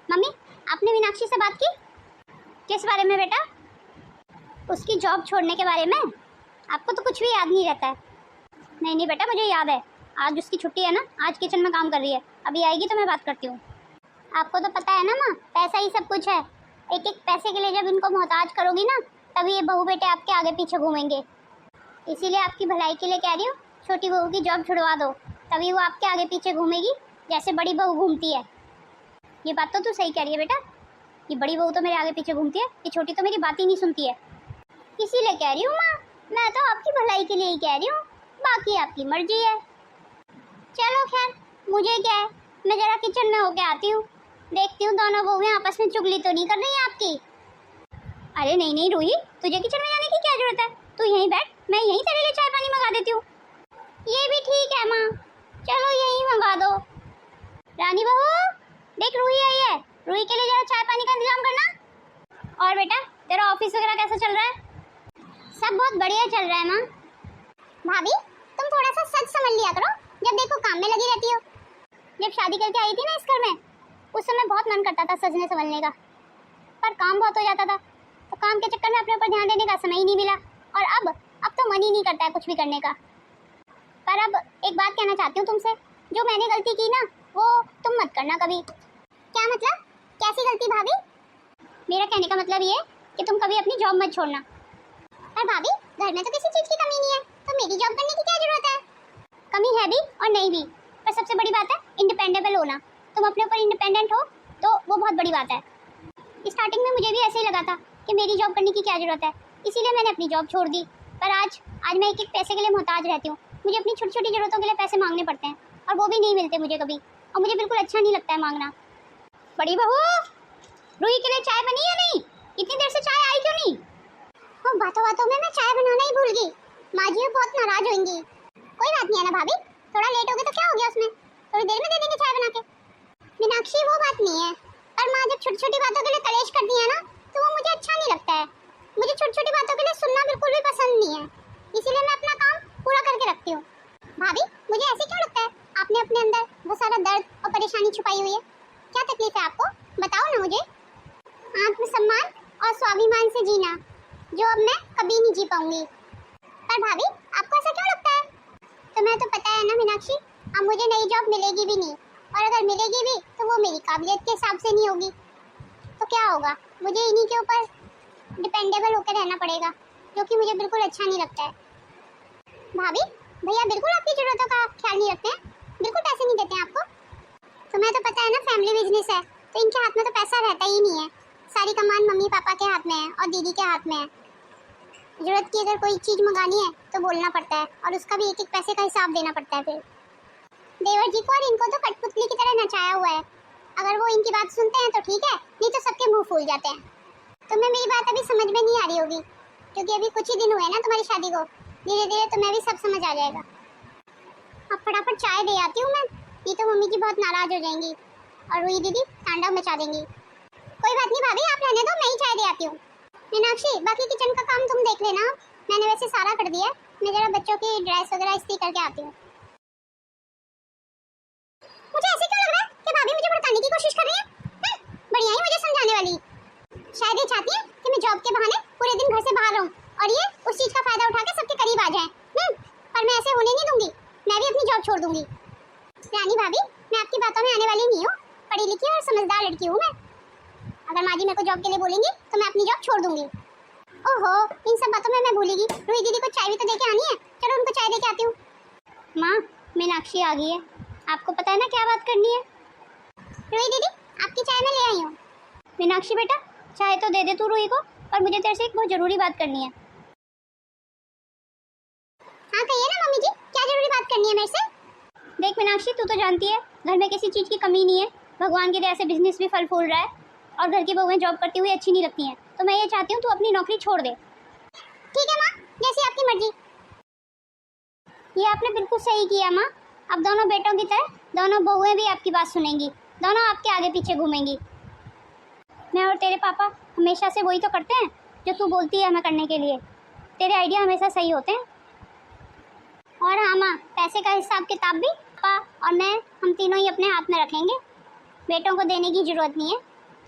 Mummy, आपने मीनाक्षी से बात की? किस बारे में बेटा? उसकी जॉब छोड़ने के बारे में? आपको तो कुछ भी याद नहीं रहता है। नहीं बेटा, मुझे याद है। आज उसकी छुट्टी है ना, आज किचन में काम कर रही है। अभी आएगी तो मैं बात करती हूँ। आपको तो पता है ना माँ, पैसा ही सब कुछ है। एक एक पैसे के लिए जब इनको मोहताज करोगी ना, तभी ये बहू बेटे आपके आगे पीछे घूमेंगे। इसीलिए आपकी भलाई के लिए कह रही हूँ, छोटी बहू की जॉब छुड़वा दो, तभी वो आपके आगे पीछे घूमेगी जैसे बड़ी बहू घूमती है। ये बात तो तू सही कह रही है बेटा। ये बड़ी बहू तो मेरे आगे पीछे घूमती है, ये छोटी तो मेरी बात ही नहीं सुनती है। इसीलिए कह रही हूँ माँ, मैं तो आपकी भलाई के लिए ही कह रही हूँ, बाकी आपकी मर्जी है। चलो खैर, मुझे क्या है, मैं जरा किचन में होके आती हूँ, देखती हूँ दोनों बहुएं आपस में चुगली तो नहीं कर रही है आपकी। अरे नहीं रूही, तुझे किचन में जाने की क्या जरूरत है? तू यहीं बैठ, मैं यहीं तेरे लिए चाय पानी मंगा देती हूँ। ये भी ठीक है माँ, चलो यहीं मंगा दो। रानी बहू, देख रूही आई है, रूही के लिए जरा चाय पानी का इंतजाम करना। और बेटा, तेरा ऑफिस वगैरह कैसा चल रहा है? सब बहुत बढ़िया चल रहा है माँ। भाभी, तुम थोड़ा सा सच समझ लिया करो, जब देखो काम में लगी रहती हो। जब शादी करके आई थी ना इस घर में, उस समय बहुत मन करता था सजने संवरने का, पर काम बहुत हो जाता था, तो काम के चक्कर में अपने ऊपर ध्यान देने का समय ही नहीं मिला। और अब तो मन ही नहीं करता है कुछ भी करने का। पर अब एक बात कहना चाहती हूँ तुमसे, जो मैंने गलती की ना, वो तुम मत करना कभी। क्या मतलब? कैसी गलती भाभी? मेरा कहने का मतलब ये कि तुम कभी अपनी जॉब मत छोड़ना। पर भाभी, घर में तो किसी चीज की कमी नहीं है, तो मेरी जॉब करने की क्या जरूरत है? कमी है भी और नहीं भी, पर सबसे बड़ी बात है इंडिपेंडेबल होना। तुम अपने ऊपर इंडिपेंडेंट हो तो वो बहुत बड़ी बात है। स्टार्टिंग में मुझे भी ऐसे ही लगा था कि मेरी जॉब करने की क्या जरूरत है, इसीलिए मैंने अपनी जॉब छोड़ दी। पर आज मैं एक एक पैसे के लिए मोहताज रहती हूँ। मुझे अपनी छोटी छोटी जरूरतों के लिए पैसे मांगने पड़ते हैं, और वो भी नहीं मिलते मुझे कभी, और मुझे बिल्कुल अच्छा नहीं लगता है मांगना। बड़ी बहू, रूही के लिए चाय बनी या नहीं? इतनी देर से चाय आई क्यों नहीं? बातों बातों में मैं चाय बनाना ही भूल गई। माँ जी बहुत नाराज होंगी। कोई बात नहीं है ना भाभी, थोड़ा लेट हो गया तो क्या हो गया उसमें, थोड़ी देर में दे देंगे चाय बना के। मीनाक्षी, वो बात नहीं है, पर माँ जब छोटी छोटी बातों के लिए कलेश करती है ना, तो वो मुझे अच्छा नहीं लगता है। मुझे छोटी छोटी बातों के लिए सुनना बिल्कुल भी पसंद नहीं है, इसीलिए मैं अपना काम पूरा करके रखती हूँ। भाभी, मुझे ऐसे क्यों लगता है आपने अपने अंदर बहुत सारा दर्द और परेशानी छुपाई हुई है? क्या तकलीफ है आपको, बताओ ना मुझे। आत्मसम्मान और स्वाभिमान से जीना, जो अब मैं कभी नहीं जी पाऊंगी। पर भाभी, आपको ऐसा क्यों लगता है? तुम्हें तो पता है ना मीनाक्षी, अब मुझे नई जॉब मिलेगी भी नहीं, और अगर मिलेगी भी तो वो मेरी काबिलियत के हिसाब से नहीं होगी। तो क्या होगा, मुझे इन्हीं के ऊपर डिपेंडेबल होकर रहना पड़ेगा, जो कि मुझे बिल्कुल अच्छा नहीं लगता है। भाभी, भैया बिल्कुल आपकी जरूरतों का ख्याल नहीं रखते हैं, बिल्कुल पैसे नहीं देते हैं आपको। तुम्हें तो पता है ना फैमिली बिजनेस है, तो इनके हाथ में तो पैसा रहता ही नहीं है। सारी कमान मम्मी पापा के हाथ में है और दीदी के हाथ में है। जरूरत की अगर कोई चीज मंगानी है तो बोलना पड़ता है, और उसका भी एक एक पैसे का हिसाब देना पड़ता है। फिर देवर जी को और इनको तो कठपुतली की तरह नचाया हुआ है। अगर वो इनकी बात सुनते हैं तो ठीक है, नहीं तो सबके मुंह फूल जाते हैं। तुम्हें मेरी बात अभी समझ में नहीं आ रही होगी, क्योंकि अभी कुछ ही दिन हुए ना तुम्हारी शादी को। धीरे धीरे तुम्हें भी सब समझ आ जाएगा। अब फटाफट चाय दे आती हूँ मैं, नहीं तो मम्मी जी बहुत नाराज हो जाएंगी और रूही दीदी तांडव मचा देंगी। कोई बात नहीं भाभी, आप रहने दो, मैं ही चाय दे आती हूँ। मीनाक्षी, बाकी किचन का काम तुम देख लेना, मैंने वैसे सारा कर दिया। मैं जरा बच्चों की ड्रेस वगैरह इस्त्री करके आती हूँ। मुझे ऐसे क्यों लग रहा है कि भाभी मुझे भड़काने की कोशिश कर रही है? बढ़िया ही मुझे समझाने वाली। शायद ये चाहती है कि मैं जॉब के बहाने पूरे दिन घर से बाहर रहूं और ये उस चीज का फायदा उठा के सबके करीब आ जाए। पर मैं ऐसे होने नहीं दूंगी, मैं भी अपनी जॉब छोड़ दूंगी। रानी भाभी, मैं आपकी बातों में आने वाली नहीं हूँ, पढ़ी लिखी और समझदार लड़की हूँ मैं। अगर माँ जी मेरे को जॉब के लिए बोलेंगी तो मैं अपनी जॉब छोड़ दूंगी। ओहो, इन सब बातों में मैं भूलेगी। रूही दीदी को चाय भी तो देके आनी है, चलो उनको चाय देके आती हूँ। माँ, मीनाक्षी आ गई है, आपको पता है ना क्या बात करनी है? रूही दीदी, आपकी चाय मैं ले आई हूँ। मीनाक्षी बेटा, चाय तो दे दे तू रूही को, पर मुझे तेरे से एक बहुत जरूरी बात करनी है। हाँ कहिए ना मम्मी जी, क्या जरूरी बात करनी है मेरे से? देख मीनाक्षी, तू तो जानती है घर में किसी चीज़ की कमी नहीं है, भगवान की दया से बिजनेस भी फल फूल रहा है, और घर की बहुएं जॉब करती हुई अच्छी नहीं लगती हैं, तो मैं ये चाहती हूँ तू अपनी नौकरी छोड़ दे। ठीक है माँ, जैसी आपकी मर्जी। ये आपने बिल्कुल सही किया माँ, अब दोनों बेटों की तरह दोनों बहुएं भी आपकी बात सुनेंगी, दोनों आपके आगे पीछे घूमेंगी। मैं और तेरे पापा हमेशा से वही तो करते हैं जो तू बोलती है हमें करने के लिए। तेरे आइडिया हमेशा सही होते हैं। और हाँ माँ, पैसे का हिसाब किताब भी पापा और मैं, हम तीनों ही अपने हाथ में रखेंगे। बेटों को देने की ज़रूरत नहीं है,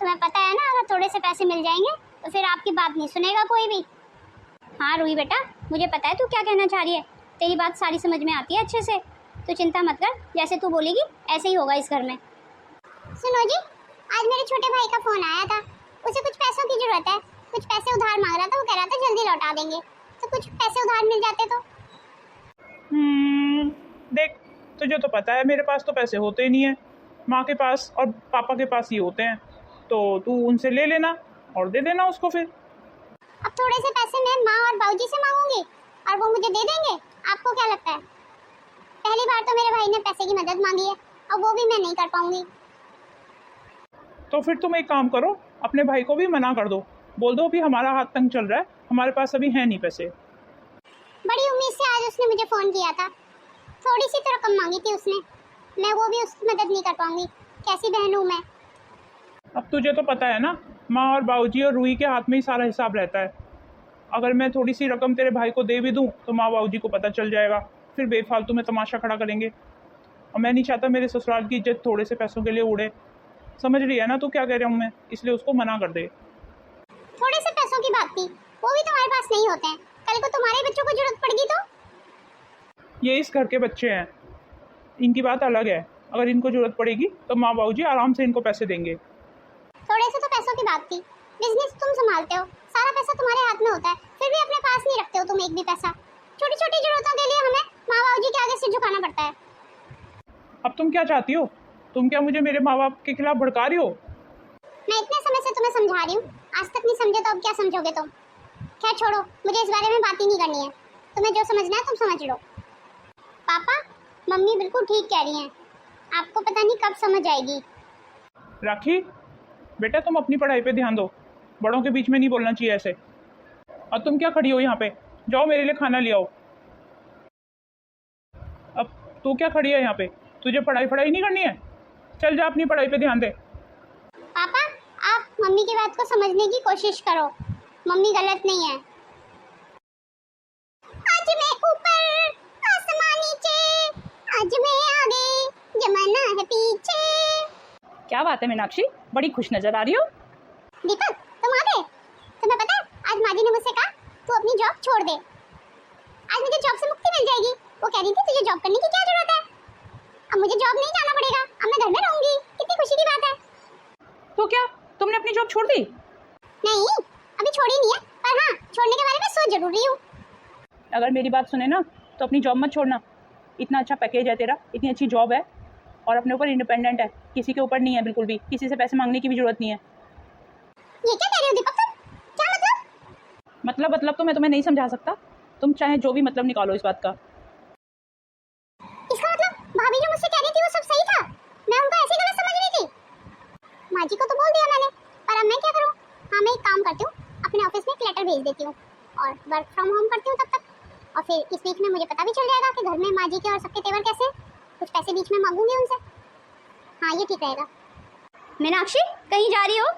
तुम्हें पता है ना, अगर थोड़े से पैसे मिल जाएंगे तो फिर आपकी बात नहीं सुनेगा कोई भी। हाँ रूही बेटा, मुझे पता है तू क्या कहना चाह रही है, तेरी बात सारी समझ में आती है अच्छे से। तू चिंता मत कर, जैसे तू बोलेगी ऐसे ही होगा इस घर में। सुनो जी, आज मेरे छोटे भाई का फ़ोन आया था, उसे कुछ पैसों की ज़रूरत है, कुछ पैसे उधार मांग रहा था। वो कह रहा था जल्दी लौटा देंगे, तो कुछ पैसे उधार मिल जाते तो। देख, तुझे तो पता है मेरे पास तो पैसे होते ही नहीं है, माँ के पास और पापा के पास ही होते हैं, तो तू उनसे ले लेना और दे देना उसको फिर। अब थोड़े से पैसे मैं माँ और बाबूजी से मांगूंगी और वो मुझे दे देंगे, आपको क्या लगता है? पहली बार तो मेरे भाई ने पैसे की मदद मांगी है और वो भी मैं नहीं कर पाऊंगी। तो फिर तुम एक काम करो, अपने भाई को भी मना कर दो, बोल दो भी हमारा हाथ तंग चल रहा है, हमारे पास अभी है नहीं पैसे। बड़ी उम्मीद से आज उसने मुझे फ़ोन किया था, थोड़ी सी तो रकम मांगी थी उसने, मैं वो भी उसकी मदद नहीं कर पाऊंगी, कैसी बहन हूँ मैं। अब तुझे तो पता है ना, माँ और बाबूजी और रूही के हाथ में ही सारा हिसाब रहता है। अगर मैं थोड़ी सी रकम तेरे भाई को दे भी दूँ तो माँ बाबूजी को पता चल जाएगा, फिर बेफालतू में तमाशा खड़ा करेंगे, और मैं नहीं चाहता मेरे ससुराल की इज्जत थोड़े से पैसों के लिए उड़े। समझ रही है ना तू क्या कह रहा हूँ मैं, इसलिए उसको मना कर दे। थोड़े से पैसों की बात थी, वो भी तुम्हारे पास नहीं होते हैं, कल को तुम्हारे बच्चों को जरूरत पड़ेगी तो। ये इस घर के बच्चे हैं, इनकी बात अलग है, अगर इनको जरूरत पड़ेगी तो माँ बाबूजी आराम से इनको पैसे देंगे। थोड़े से तो पैसों की बात थी, बिजनेस तुम संभालते हो, सारा पैसा तुम्हारे हाथ में होता है, फिर भी अपने पास नहीं रखते हो तुम एक भी पैसा। छोटी छोटी जरूरतों के लिए हमें माँ बाबूजी के आगे सिर झुकाना पड़ता है। अब तुम क्या चाहती हो? तुम क्या मुझे मेरे माँ बाप के खिलाफ भड़का रही हो? मैं इतने समय से तुम्हें समझा रही हूँ, आज तक नहीं समझे तो अब क्या समझोगे तुम। खैर छोड़ो, मुझे इस बारे में बात ही नहीं करनी है, तुम्हें जो समझना है तुम समझ लो। पापा, मम्मी बिल्कुल ठीक कह रही हैं, आपको पता नहीं कब समझ आएगी। राखी बेटा, तुम अपनी पढ़ाई पे ध्यान दो, बड़ों के बीच में नहीं बोलना चाहिए ऐसे। और तुम क्या खड़ी हो यहाँ पे, जाओ मेरे लिए खाना ले आओ। अब तू क्या खड़ी है यहाँ पे, तुझे पढ़ाई नहीं करनी है? चल जा अपनी पढ़ाई पे ध्यान दे। पापा, आप मम्मी की बात को समझने की कोशिश करो, मम्मी गलत नहीं है। आज मैं ऊपर आसमान नीचे, आज मैं आगे जमाना है पीछे। क्या बात है मीनाक्षी, बड़ी खुश नजर आ रही हो। दीपक, तुम आ गए। तुम्हें पता है आज माँ जी ने मुझसे कहा तू अपनी जॉब छोड़ दे, आज मुझे जॉब से मुक्ति मिल जाएगी। वो कह रही थी तुझे जॉब करने की क्या जरूरत है, अब मुझे जॉब नहीं जाना पड़ेगा, अब मैं घर में रहूंगी। कितनी खुशी की बात है। तो क्या तुमने अपनी जॉब छोड़ दी? नहीं, अभी छोड़ी नहीं है, पर हाँ छोड़ने के बारे में सोच जरूर रही हूँ। अगर मेरी बात सुने ना तो अपनी जॉब मत छोड़ना, इतना अच्छा पैकेज है तेरा, इतनी अच्छी जॉब है और अपने ऊपर इंडिपेंडेंट है, किसी के ऊपर नहीं है बिल्कुल भी, किसी से पैसे मांगने की भी जरूरत नहीं है। ये क्या कह रहे हो दीपक तुम, क्या मतलब? मतलब तो मैं तुम्हें नहीं समझा सकता, तुम चाहे जो भी मतलब निकालो इस बात का। इसका मतलब भाभी जो मुझसे कह रही थी वो सब सही था, मैं उनको ऐसे गलत समझ रही थी। माँ जी को तो बोल दिया मैंने, पर अब मैं क्या करूँ? हाँ मैं एक काम करती हूँ, अपने ऑफिस में एक लेटर भेज देती हूँ और वर्क फ्रॉम होम करती हूँ तब तक, और फिर इस बीच में मुझे पता भी चल जाएगा कि घर में माँ जी के और सबके तेवर कैसे, कुछ पैसे बीच में मांगूंगी उनसे। हाँ ये ठीक रहेगा। मीनाक्षी, कहीं जा रही हो?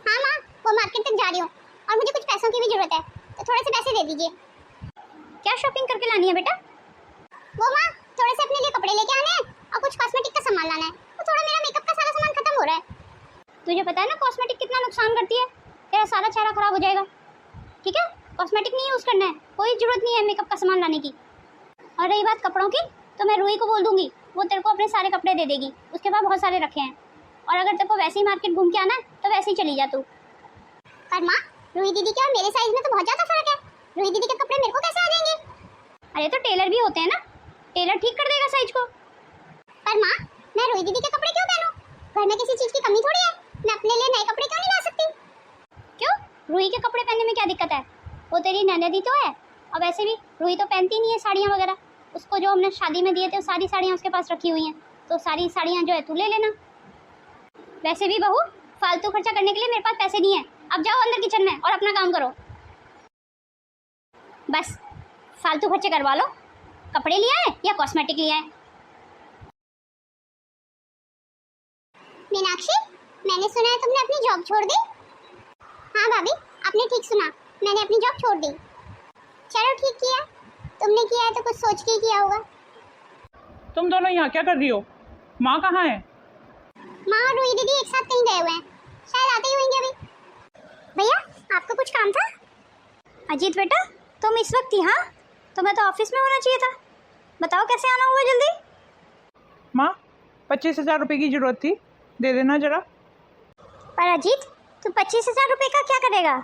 हाँ माँ, वो मार्केट तक जा रही हूँ और मुझे कुछ पैसों की भी जरूरत है, तो थोड़े से पैसे दे दीजिए। क्या शॉपिंग करके लानी है बेटा? वो माँ, थोड़े से अपने लिए कपड़े लेके आने हैं और कुछ कॉस्मेटिक का सामान लाना है, तो थोड़ा मेरा मेकअप का सारा सामान खत्म हो रहा है। तुझे पता है ना कॉस्मेटिक कितना नुकसान करती है, तेरा सारा चेहरा खराब हो जाएगा। ठीक है, कॉस्मेटिक नहीं यूज़ करना है, कोई ज़रूरत नहीं है मेकअप का सामान लाने की। और रही बात कपड़ों की, तो मैं रूही को बोल दूंगी, वो तेरे को अपने सारे कपड़े दे देगी, उसके पास बहुत सारे रखे हैं। और अगर तेरे को वैसे ही मार्केट घूम के आना है तो वैसे ही चली जा तू। पर माँ, रूही दीदी के और मेरे साइज में तो बहुत ज़्यादा फर्क है, रूही दीदी के कपड़े मेरे को कैसे आ जाएंगे? अरे तो टेलर भी होते हैं ना, टेलर ठीक कर देगा साइज को। पर माँ, मैं रूही दीदी के कपड़े क्यों पहनूं? घर में किसी चीज़ की कमी थोड़ी है, मैं अपने लिए नए कपड़े क्यों नहीं ला सकती? क्यों, रूही के कपड़े पहनने में क्या दिक्कत है? वो तेरी ननद ही तो है, और वैसे भी रूही तो पहनती नहीं है साड़ियाँ वगैरह, उसको जो हमने शादी में दिए थे वो सारी साड़ियाँ उसके पास रखी हुई हैं, तो सारी साड़ियाँ जो है तू ले लेना। वैसे भी बहू, फालतू खर्चा करने के लिए मेरे पास पैसे नहीं है, अब जाओ अंदर किचन में और अपना काम करो। बस फालतू खर्चे करवा लो, कपड़े लिए आए या कॉस्मेटिक लिए आए। मीनाक्षी, मैंने सुना है तुमने अपनी जॉब छोड़ दी। हाँ भाभी, आपने ठीक सुना, मैंने अपनी जॉब छोड़ दी। चलो ठीक किया, तुमने किया है तो कुछ सोच के ही किया होगा। तुम दोनों यहाँ क्या कर रही हो? माँ कहाँ है? माँ और रूही दीदी एक साथ कहीं गए हुए हैं, अजीत बेटा, तुम इस वक्त यहाँ? तुम्हें तो ऑफिस में होना चाहिए था। बताओ कैसे आना होगा जल्दी। माँ, 25,000 रुपये की ज़रूरत थी, दे देना ज़रा। पर अजीत, तू 25,000 रुपये का क्या करेगा?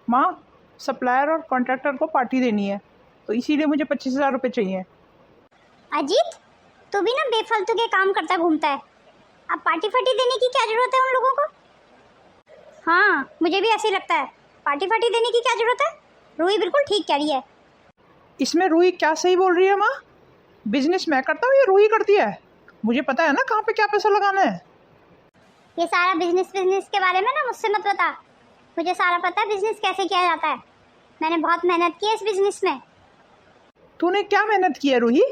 माँ, सप्लायर और कॉन्ट्रैक्टर को पार्टी देनी है, तो इसीलिए मुझे 25,000 रुपये चाहिए। अजीत, तू भी ना बेफालतू के काम करता घूमता है। अब पार्टी फार्टी देने की क्या ज़रूरत है उन लोगों को? हाँ, मुझे भी ऐसे ही लगता है। पार्टी फार्टी देने की क्या ज़रूरत है? रूही बिल्कुल ठीक कह रही है। इसमें रूही क्या सही बोल रही है माँ? बिजनेस मैं करता हूँ या रूही करती है? मुझे पता है ना कहाँ पे क्या पैसा लगाना है। ये सारा बिजनेस के बारे में ना मुझसे मत बता। मुझे सारा पता है बिजनेस कैसे किया जाता है। मैंने बहुत मेहनत की है इस बिजनेस में। तूने क्या मेहनत की है रूही?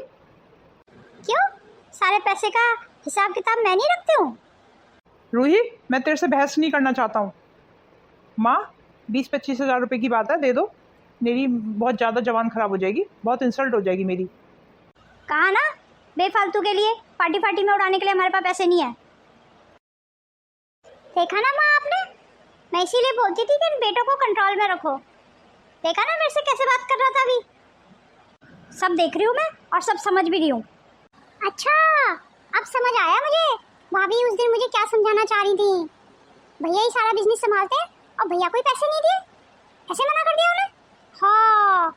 क्यों? सारे पैसे का हिसाब किताब मैं नहीं रखती हूँ? रूही, मैं तेरे से बहस नहीं करना चाहता हूँ। माँ, 20-25 हज़ार रुपये की बात है, दे दो। मेरी बहुत ज़्यादा जबान ख़राब हो जाएगी, बहुत इंसल्ट हो जाएगी मेरी। कहा ना, बेफालतू के लिए पार्टी फार्टी में उड़ाने के लिए हमारे पास पैसे नहीं है। देखा ना माँ आपने, मैं इसीलिए बोलती थी कि इन बेटों को कंट्रोल में रखो। देखा ना मेरे से कैसे बात कर रहा था अभी। सब देख रही हूँ मैं और सब समझ भी रही हूँ। अच्छा, अब समझ आया मुझे। भाभी उस दिन मुझे क्या समझाना चाह रही थी। भैया ही सारा बिजनेस संभालते हैं और भैया को ही पैसे नहीं दिए, ऐसे मना कर दिया उन्हें। हाँ,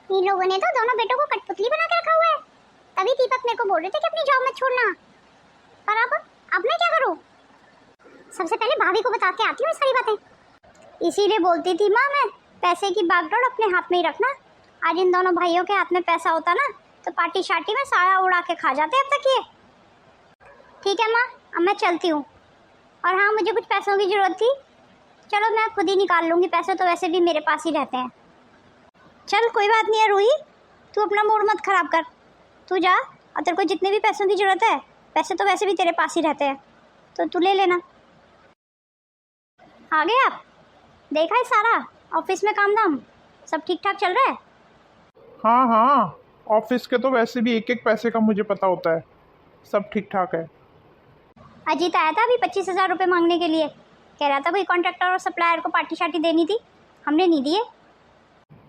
इन लोगों ने तो दोनों बेटों को कठपुतली बना के रखा हुआ है। तभी दीपक मेरे को बोल रहे थे कि अपनी जॉब मत छोड़ना। पर अब मैं क्या करूँ? सबसे पहले भाभी को बता के आती हूँ सारी बातें। इसीलिए बोलती थी माँ मैं, पैसे की बागडोर अपने हाथ में ही रखना। आज इन दोनों भाइयों के हाथ में पैसा होता ना तो पार्टी शार्टी में सारा उड़ा के खा जाते अब तक ये। ठीक है माँ, अब मैं चलती हूँ। और हाँ, मुझे कुछ पैसों की ज़रूरत थी। चलो मैं खुद ही निकाल लूँगी, पैसे तो वैसे भी मेरे पास ही रहते हैं। चल कोई बात नहीं है रूही, तू अपना मूड मत ख़राब कर। तू जा, और तेरे को जितने भी पैसों की ज़रूरत है, पैसे तो वैसे भी तेरे पास ही रहते हैं, तो तू ले लेना। आ गए आप? देखा है सारा ऑफिस में काम धाम सब ठीक ठाक चल रहा है? हाँ हाँ, ऑफिस के तो वैसे भी एक एक पैसे का मुझे पता होता है, सब ठीक ठाक है। अजीत आया था अभी 25,000 रुपये मांगने के लिए। कह रहा था कोई कॉन्ट्रैक्टर और सप्लायर को पार्टी शार्टी देनी थी, हमने नहीं दिए।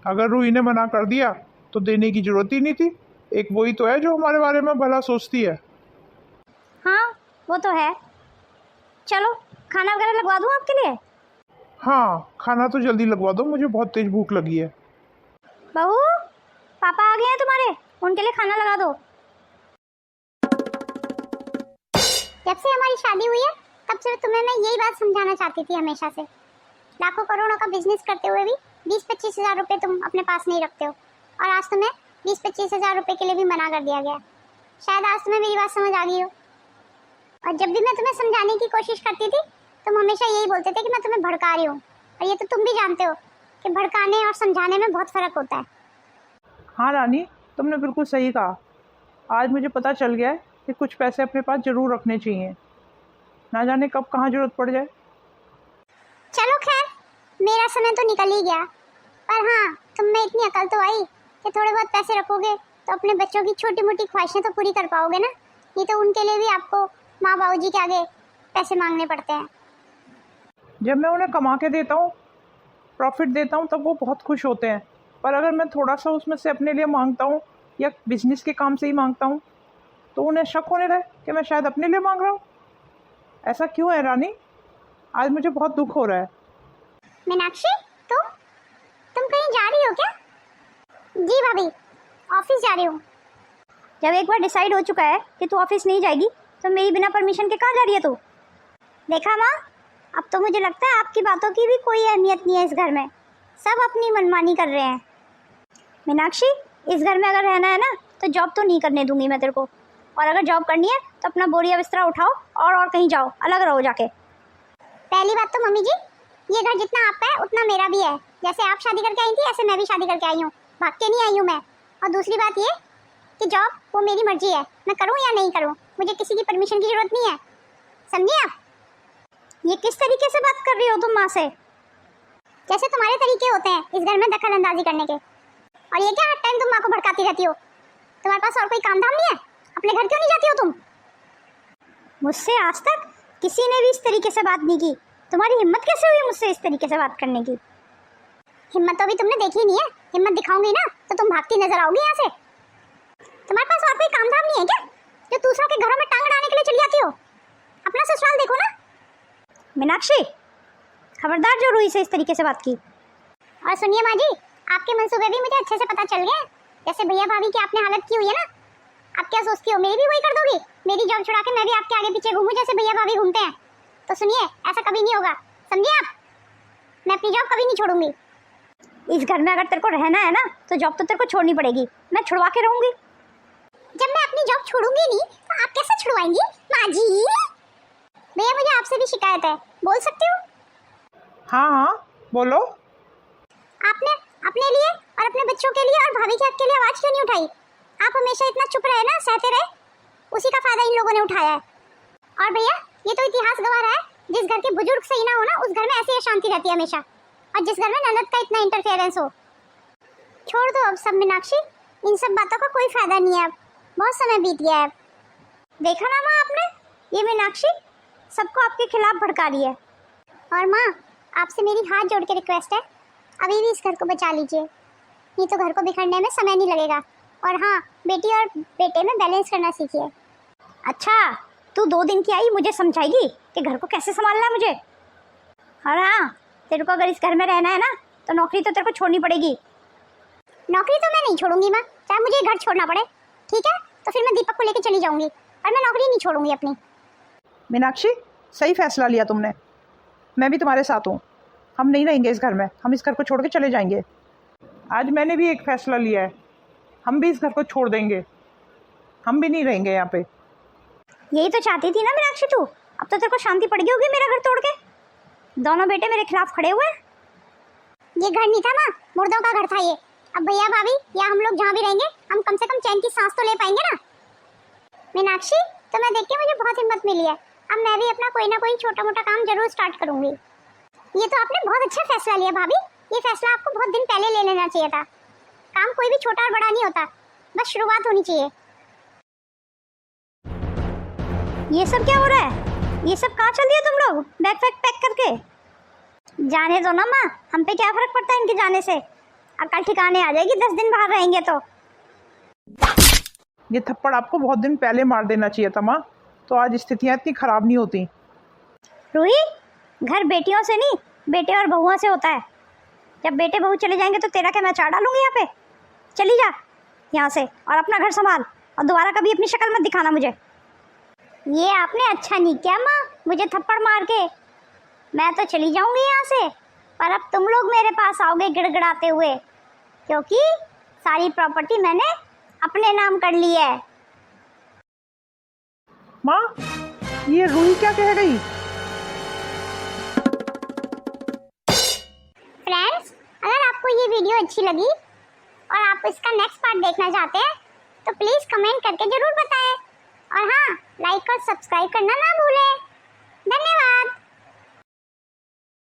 अगर रूही ने मना कर दिया तो देने की ज़रूरत ही नहीं थी। एक वही तो है जो हमारे बारे में भला सोचती है। हाँ वो तो है। चलो खाना वगैरह लगवा दूँ आपके लिए? हाँ, खाना तो जल्दी लगवा दो, मुझे बहुत तेज भूख लगी है। बहू, पापा आ गए हैं तुम्हारे, उनके लिए खाना लगा दो। जब से हमारी शादी हुई है तब से तुम्हें मैं यही बात समझाना चाहती थी हमेशा से। लाखों करोड़ों का बिजनेस करते हुए भी 20-25 हज़ार रुपये तुम अपने पास नहीं रखते हो, और आज तुम्हें 20-25 हज़ार रुपये के लिए भी मना कर दिया गया। शायद आज तुम्हें मेरी बात समझ आ गई हो। और जब भी मैं तुम्हें समझाने की कोशिश करती थी तुम हमेशा यही बोलते थे कि मैं तुम्हें भड़का रही हूँ, और ये तो तुम भी जानते हो कि भड़काने और समझाने में बहुत फ़र्क होता है। हाँ रानी, तुमने बिल्कुल सही कहा। आज मुझे पता चल गया है कि कुछ पैसे अपने पास ज़रूर रखने चाहिए, ना जाने कब कहाँ ज़रूरत पड़ जाए। चलो खैर, मेरा समय तो निकल ही गया, पर हाँ, तुम में इतनी अकल तो आई कि थोड़े बहुत पैसे रखोगे तो अपने बच्चों की छोटी मोटी ख्वाहिशें तो पूरी कर पाओगे ना। नहीं तो उनके लिए भी आपको माँ बाबूजी के आगे पैसे मांगने पड़ते हैं। जब मैं उन्हें कमा के देता हूँ, प्रॉफिट देता हूँ, तब वो बहुत खुश होते हैं। पर अगर मैं थोड़ा सा उसमें से अपने लिए मांगता हूँ या बिजनेस के काम से ही मांगता हूँ तो उन्हें शक होने लगे कि मैं शायद अपने लिए मांग रहा हूँ। ऐसा क्यों है रानी? आज मुझे बहुत दुख हो रहा है। मीनाक्षी, तुम कहीं जा रही हो क्या? जी भाभी, ऑफिस जा रही हूँ। जब एक बार डिसाइड हो चुका है कि तू ऑफिस नहीं जाएगी तो मेरी बिना परमिशन के कहाँ जा रही है तू? देखा माँ, अब तो मुझे लगता है आपकी बातों की भी कोई अहमियत नहीं है इस घर में। सब अपनी मनमानी कर रहे हैं। मीनाक्षी, इस घर में अगर रहना है ना तो जॉब तो नहीं करने दूंगी मैं तेरे को। और अगर जॉब करनी है तो अपना बोरिया बिस्तरा उठाओ और कहीं जाओ, अलग रहो जाके। पहली बात तो मम्मी जी, ये घर जितना आपका है उतना मेरा भी है। जैसे आप शादी करके आई थी ऐसे मैं भी शादी करके आई हूँ, भाग के नहीं आई हूँ मैं। और दूसरी बात ये कि जॉब वो मेरी मर्जी है, मैं करूँ या नहीं करूँ, मुझे किसी की परमिशन की जरूरत नहीं है। समझिए आप? ये किस तरीके से बात कर रही हो तुम माँ से? जैसे तुम्हारे तरीके होते हैं इस घर में दखल अंदाजी करने के। और ये क्या हर टाइम तुम माँ को भड़काती रहती हो? तुम्हारे पास और कोई काम धाम नहीं है? अपने घर क्यों नहीं जाती हो तुम? मुझसे आज तक किसी ने भी इस तरीके से बात नहीं की। तुम्हारी हिम्मत कैसे हुई मुझसे इस तरीके से बात करने की? हिम्मत तो अभी तुमने देखी ही नहीं है। हिम्मत दिखाऊंगी ना तो तुम भागती नजर आओगी यहाँ से। तुम्हारे पास और कोई काम धाम नहीं है क्या जो दूसरों के घरों में टांग अड़ाने के लिए चली जाती हो? अपना ससुराल देखो ना। मीनाक्षी, खबरदार जो रूही से इस तरीके से बात की। और सुनिए माँ जी, आपके मंसूबे भी मुझे अच्छे से पता चल गए। जैसे भैया भाभी की आपने हालत की हुई है ना, आप क्या सोचती हो मेरी भी वही कर दोगी? मेरी जॉब छुड़ा के मैं भी आपके आगे पीछे घूमूं जैसे भैया भाभी घूमते हैं? तो सुनिए, ऐसा कभी नहीं होगा, समझिए आप। मैं अपनी जॉब कभी नहीं छोड़ूंगी। इस घर में अगर तेरे को रहना है ना तो जॉब तो तेरे को छोड़नी पड़ेगी। मैं छुड़वा के रहूंगी। जब मैं अपनी जॉब छोड़ूंगी नहीं तो आप कैसे छुड़वाएंगी माँ जी? भैया मुझे आपसे भी शिकायत है, बोल सकती हूँ? हाँ हाँ बोलो। आपने अपने लिए और अपने बच्चों के लिए और भाभी के हक के लिए आवाज क्यों नहीं उठाई? आप हमेशा इतना चुप रहे ना, सहते रहे, उसी का फायदा इन लोगों ने उठाया है। और भैया ये तो इतिहास गवाह रहा है, जिस घर के बुजुर्ग सही ना हो ना, उस घर में ऐसी ही अशांति रहती है हमेशा। और जिस घर में ननद का इतना इंटरफेरेंस हो। छोड़ दो अब सब मीनाक्षी, इन सब बातों का कोई फायदा नहीं है। अब बहुत समय बीत गया है। देखा ना माँ आपने, ये मीनाक्षी सबको आपके खिलाफ भड़का रही है। और माँ आपसे मेरी हाथ जोड़ के रिक्वेस्ट है, अभी भी इस घर को बचा लीजिए, नहीं तो घर को बिखरने में समय नहीं लगेगा। और हाँ, बेटी और बेटे में बैलेंस करना सीखिए। अच्छा, तू 2 दिन की आई मुझे समझाएगी कि घर को कैसे संभालना है मुझे? और हाँ, तेरे को अगर इस घर में रहना है ना तो नौकरी तो तेरे को छोड़नी पड़ेगी। नौकरी तो मैं नहीं छोड़ूंगी माँ, चाहे मुझे घर छोड़ना पड़े। ठीक है, तो फिर मैं दीपक को लेकर चली जाऊंगी और मैं नौकरी नहीं छोड़ूंगी अपनी। मीनाक्षी, सही फैसला लिया तुमने। मैं भी तुम्हारे साथ हूँ। हम नहीं रहेंगे इस घर में, हम इस घर को छोड़ के चले जाएंगे। आज मैंने भी एक फैसला लिया है, हम भी इस घर को छोड़ देंगे। हम भी नहीं रहेंगे यहाँ पे। यही तो चाहती थी ना मीनाक्षी तू। अब तो तेरे को शांति पड़ गई होगी मेरा घर तोड़ के। दोनों बेटे मेरे खिलाफ खड़े हुए। ये घर नहीं था माँ, मुर्दों का घर था ये। अब भैया भाभी या हम लोग जहाँ भी रहेंगे, हम कम से कम चैन की सांस तो ले पाएंगे ना। मीनाक्षी, तो मैं देख के मुझे बहुत हिम्मत मिली है। अब मैं भी अपना कोई ना कोई छोटा मोटा काम जरूर स्टार्ट करूंगी। ये तो आपने बहुत अच्छा फैसला लिया भाभी। ये फैसला आपको बहुत दिन पहले ले लेना चाहिए था। काम कोई भी छोटा और बड़ा नहीं होता, बस शुरुआत होनी चाहिए। ये सब क्या हो रहा है? ये सब कहाँ चल दिए तुम लोग बैग पैक पैक करके? जाने दो ना माँ, हम पे क्या फर्क पड़ता है इनके जाने से। अकल ठिकाने आ जाएगी 10 दिन बाहर रहेंगे तो। ये थप्पड़ आपको बहुत दिन पहले मार देना चाहिए था माँ, तो आज स्थितियाँ इतनी खराब नहीं होती। रूही, घर बेटियों से नहीं बेटे और बहुओं से होता है। जब बेटे बहू चले जाएंगे तो तेरा क्या मैं चार डालूंगी यहाँ पे? चली जा यहाँ से और अपना घर संभाल, और दोबारा कभी अपनी शक्ल मत दिखाना मुझे। ये आपने अच्छा नहीं किया माँ, मुझे थप्पड़ मार के। मैं तो चली जाऊंगी यहाँ से, पर अब तुम लोग मेरे पास आओगे गिड़गिड़ाते हुए, क्योंकि सारी प्रॉपर्टी मैंने अपने नाम कर ली है। माँ, ये रूही क्या कह गई? फ्रेंड्स, अगर आपको ये वीडियो अच्छी लगी और आप इसका नेक्स्ट पार्ट देखना चाहते हैं तो प्लीज़ कमेंट करके ज़रूर बताएं। और हाँ, लाइक और सब्सक्राइब करना ना भूलें। धन्यवाद।